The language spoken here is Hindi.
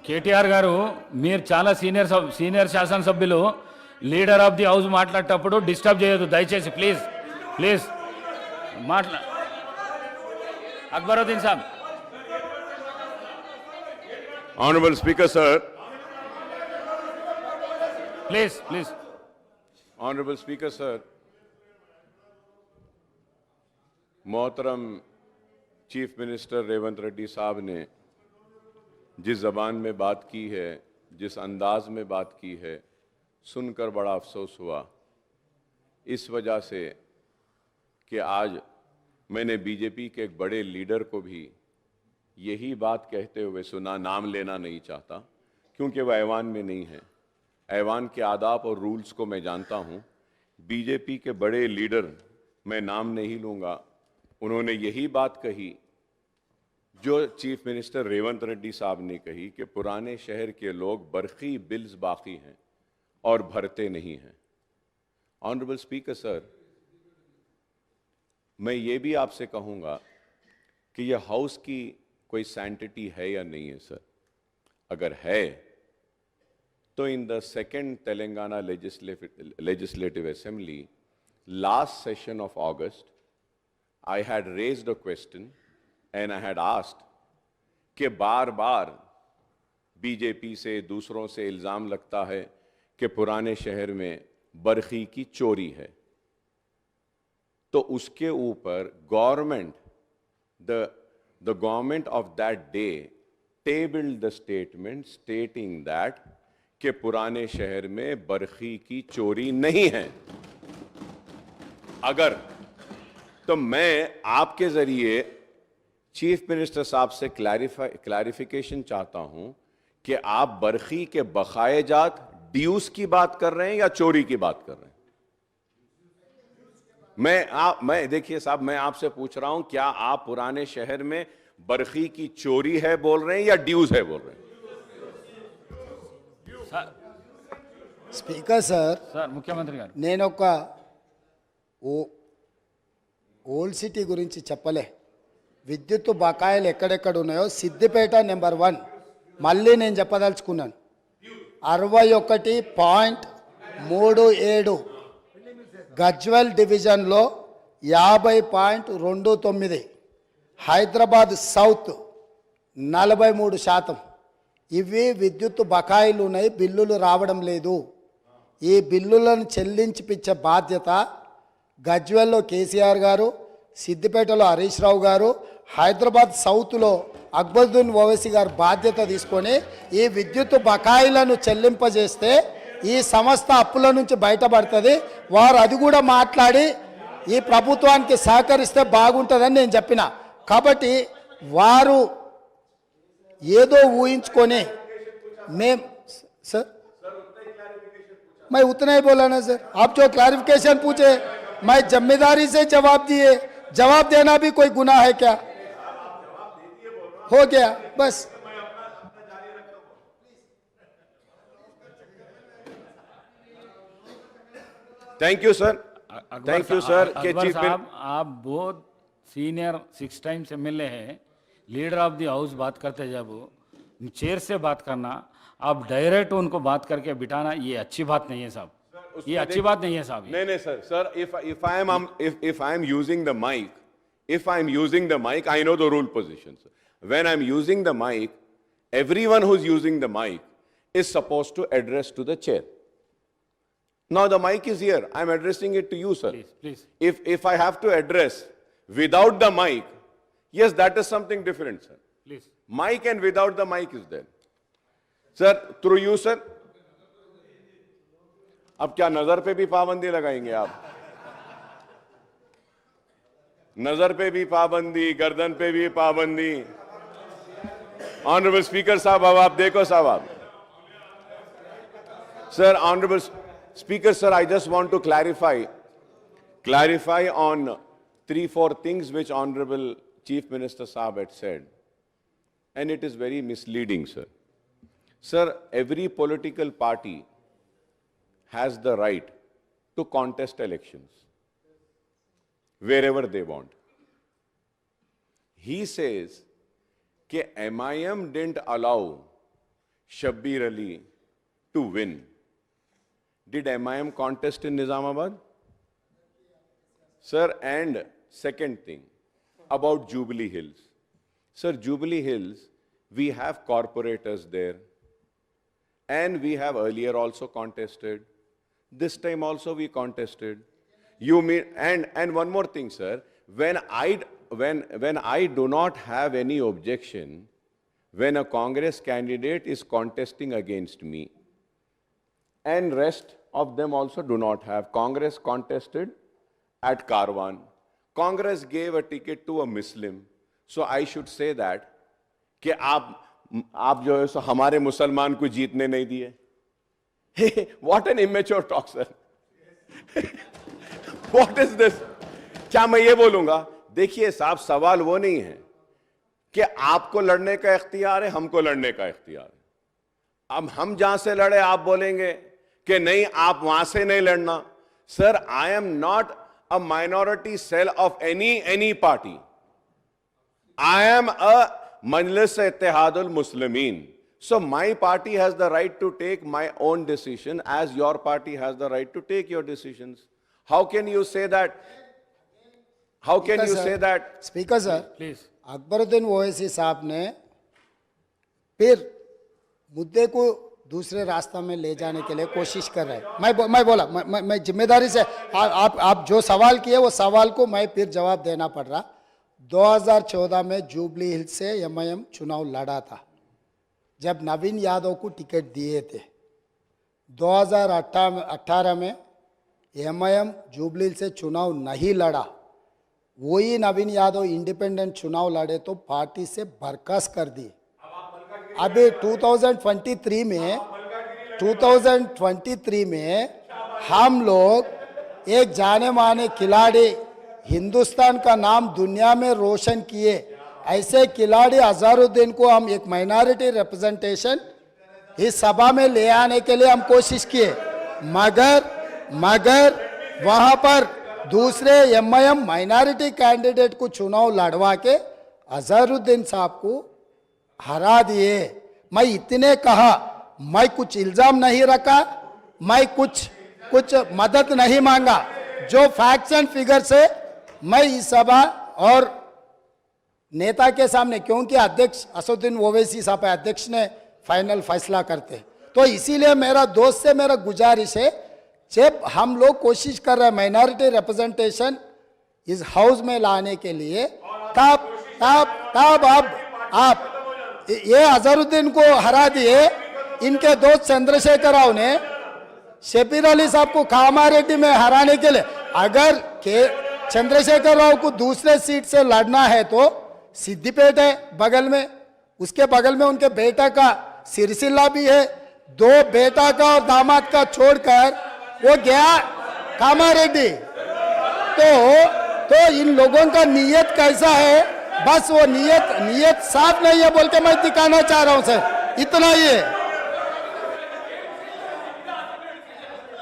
కేటీఆర్ గారు మీరు చాలా సీనియర్ శాసనసభ్యులు లీడర్ ఆఫ్ ది హౌస్ మాట్లాడేటప్పుడు డిస్టర్బ్ చేయొద్దు దయచేసి please please Akbaruddin Saab. Honorable Speaker, sir. Please please. Honorable Speaker, sir. मोहतरम चीफ मिनिस्टर रेवंत रेड्डी साहब ने जिस जबान में बात की है, जिस अंदाज में बात की है, सुनकर बड़ा अफसोस हुआ। इस वजह से कि आज मैंने बीजेपी के एक बड़े लीडर को भी यही बात कहते हुए सुना, नाम लेना नहीं चाहता क्योंकि वह ऐवान में नहीं है। ऐवान के आदाब और रूल्स को मैं जानता हूं। बीजेपी के बड़े लीडर, मैं नाम नहीं लूंगा, उन्होंने यही बात कही जो चीफ मिनिस्टर रेवंत रेड्डी साहब ने कही कि पुराने शहर के लोग बरखी बिल्स बाकी हैं और भरते नहीं हैं। ऑनरेबल स्पीकर सर, मैं ये भी आपसे कहूंगा कि यह हाउस की कोई सैंटिटी है या नहीं है सर। अगर है तो in the second Telangana legislative assembly last session of August I had raised a question and I had asked कि बार बार बीजेपी से दूसरों से इल्ज़ाम लगता है कि पुराने शहर में बरखी की चोरी है, तो उसके ऊपर the government of that day tabled the statement stating that कि पुराने शहर में बरखी की चोरी नहीं है। अगर तो मैं आपके जरिए चीफ मिनिस्टर साहब से क्लैरिफिकेशन चाहता हूं कि आप बरखी के बकाए जात ड्यूस की बात कर रहे हैं या चोरी की बात कर रहे हैं। मैं देखिए साहब, मैं आपसे पूछ रहा हूं, क्या आप पुराने शहर में बरखी की चोरी है बोल रहे हैं या ड्यूस है बोल रहे हैं? స్పీకర్ సార్, ముఖ్యమంత్రి గారు, నేను ఒక ఓల్డ్ సిటీ గురించి చెప్పలే. విద్యుత్ బకాయిలు ఎక్కడెక్కడ ఉన్నాయో సిద్దిపేట నెంబర్ 1 మళ్ళీ నేను చెప్పదలుచుకున్నాను. 61.37 గజ్వెల్ డివిజన్లో 50.29, హైదరాబాద్ సౌత్ 43%. ఇవి విద్యుత్ బకాయిలు ఉన్నాయి, బిల్లులు రావడం లేదు. ఈ బిల్లులను చెల్లించిపించే బాధ్యత గజ్వెల్లో కేసీఆర్ గారు, సిద్దిపేటలో హరీష్ రావు గారు, హైదరాబాద్ సౌత్లో అక్బరుద్దీన్ ఓవైసీ గారు బాధ్యత తీసుకొని ఈ విద్యుత్ బకాయిలను చెల్లింపజేస్తే ఈ సంస్థ అప్పుల నుంచి బయటపడుతుంది. వారు అది కూడా మాట్లాడి ఈ ప్రభుత్వానికి సహకరిస్తే బాగుంటుందని నేను చెప్పిన. కాబట్టి వారు ఏదో ఊహించుకొని सर मैं उतना ही बोला ना सर, आप जो क्लैरिफिकेशन पूछे मैं जिम्मेदारी से जवाब दिए. जवाब देना भी कोई गुनाह है क्या? हो गया बस. Thank you sir. Thank you sir. Akbar साहब, आप बहुत सीनियर 6 टाइम्स एमएलए हैं, लीडर ऑफ द हाउस बात करते जब चेयर से बात करना, आप डायरेक्ट उनको बात करके बिठाना, ये अच्छी बात नहीं है साहब. ये अच्छी बात नहीं है साहब. नहीं sir, if I am using the mic, I know the rule positions. When I am using the mic, everyone who is using the mic is supposed to address to the chair. Now the mic is here, I am addressing it to you, sir. Please. If I have to address without the mic, yes, that is something different, sir. Please. Mic and without the mic is there. Sir, through you, sir. अब क्या नजर पे भी पाबंदी लगाएंगे आप? नजर पे भी पाबंदी, गर्दन पे भी पाबंदी. ऑनरेबल स्पीकर साहब, अब आप देखो साहब आप. Sir, honourable speaker sir, I just want to clarify on 3-4 things which Honorable Chief Minister Saab had said, and it is very misleading, sir. Sir, every political party has the right to contest elections wherever they want. He says कि MIM didn't allow Shabbir Ali to win. Did MIM contest in Nizamabad? Sir, and second thing about Jubilee Hills. Sir, Jubilee Hills, we have corporators there. And we have earlier also contested. This time also we contested. You mean, and one more thing, sir. When I do not have any objection, when a Congress candidate is contesting against me, and rest of them also do not have. Congress contested at Karwan. Congress gave a ticket to a Muslim. So I should say that कि आप जो है सो हमारे मुसलमान को जीतने नहीं दिए. What an immature talk, sir. What is this? क्या मैं ये बोलूंगा? देखिए साहब, सवाल वो नहीं है कि आपको लड़ने का इख्तियार है, हमको लड़ने का इख्तियार है. अब हम जहां से लड़े आप बोलेंगे कि नहीं आप वहां से नहीं लड़ना. Sir, I am not a minority cell of any party. I am a Majlis Ittihadul Muslimin. So my party has the right to take my own decision as your party has the right to take your decisions. How can you say that? How can you say that? Speaker sir, please. Akbaruddin Owaisi साहब ने फिर मुद्दे को दूसरे रास्ता में ले जाने के लिए कोशिश कर रहे हैं. मैं बोला मैं जिम्मेदारी से आप जो सवाल किए वो सवाल को मैं फिर जवाब देना पड़ रहा. 2014 में जुबली हिल्स से एमआईएम चुनाव लड़ा था जब नवीन यादव को टिकट दिए थे. 2018 में एमआईएम जुबली हिल्स से चुनाव नहीं लड़ा. वही नवीन यादव इंडिपेंडेंट चुनाव लड़े तो पार्टी से बर्खास्त कर दी. अभी 2023 में हम लोग एक जाने माने खिलाड़ी, हिंदुस्तान का नाम दुनिया में रोशन किए ऐसे खिलाड़ी अजहरुद्दीन को हम एक माइनॉरिटी रिप्रेजेंटेशन इस सभा में ले आने के लिए हम कोशिश किए. मगर वहां पर दूसरे एमआईएम माइनॉरिटी कैंडिडेट को चुनाव लड़वा के अजहरुद्दीन साहब को हरा दिए. मैं इतने कहा, मैं कुछ इल्जाम नहीं रखा, मैं कुछ मदद नहीं मांगा. जो फैक्ट्स एंड फिगर से मैं इस सभा और नेता के सामने, क्योंकि अध्यक्ष असदुद्दीन ओवैसी साहब अध्यक्ष ने फाइनल फैसला करते, तो इसीलिए मेरा दोस्त से मेरा गुजारिश है, जब हम लोग कोशिश कर रहे हैं माइनॉरिटी रिप्रेजेंटेशन इस हाउस में लाने के लिए, तब आप ये अजहरुद्दीन को हरा दिए. इनके दोस्त चंद्रशेखर राव ने शबीर अली साहब को कामारेड्डी में हराने के लिए, अगर चंद्रशेखर राव को दूसरे सीट से लड़ना है तो सिद्दीपेट है बगल में, उसके बगल में उनके बेटा का सिरसिल्ला भी है. 2 बेटा का और दामाद का छोड़कर वो गया कामारेड्डी. तो इन लोगों का नीयत कैसा है, बस वो नीयत साफ नहीं है बोल के मैं दिखाना चाह रहा हूं सर. इतना ही है.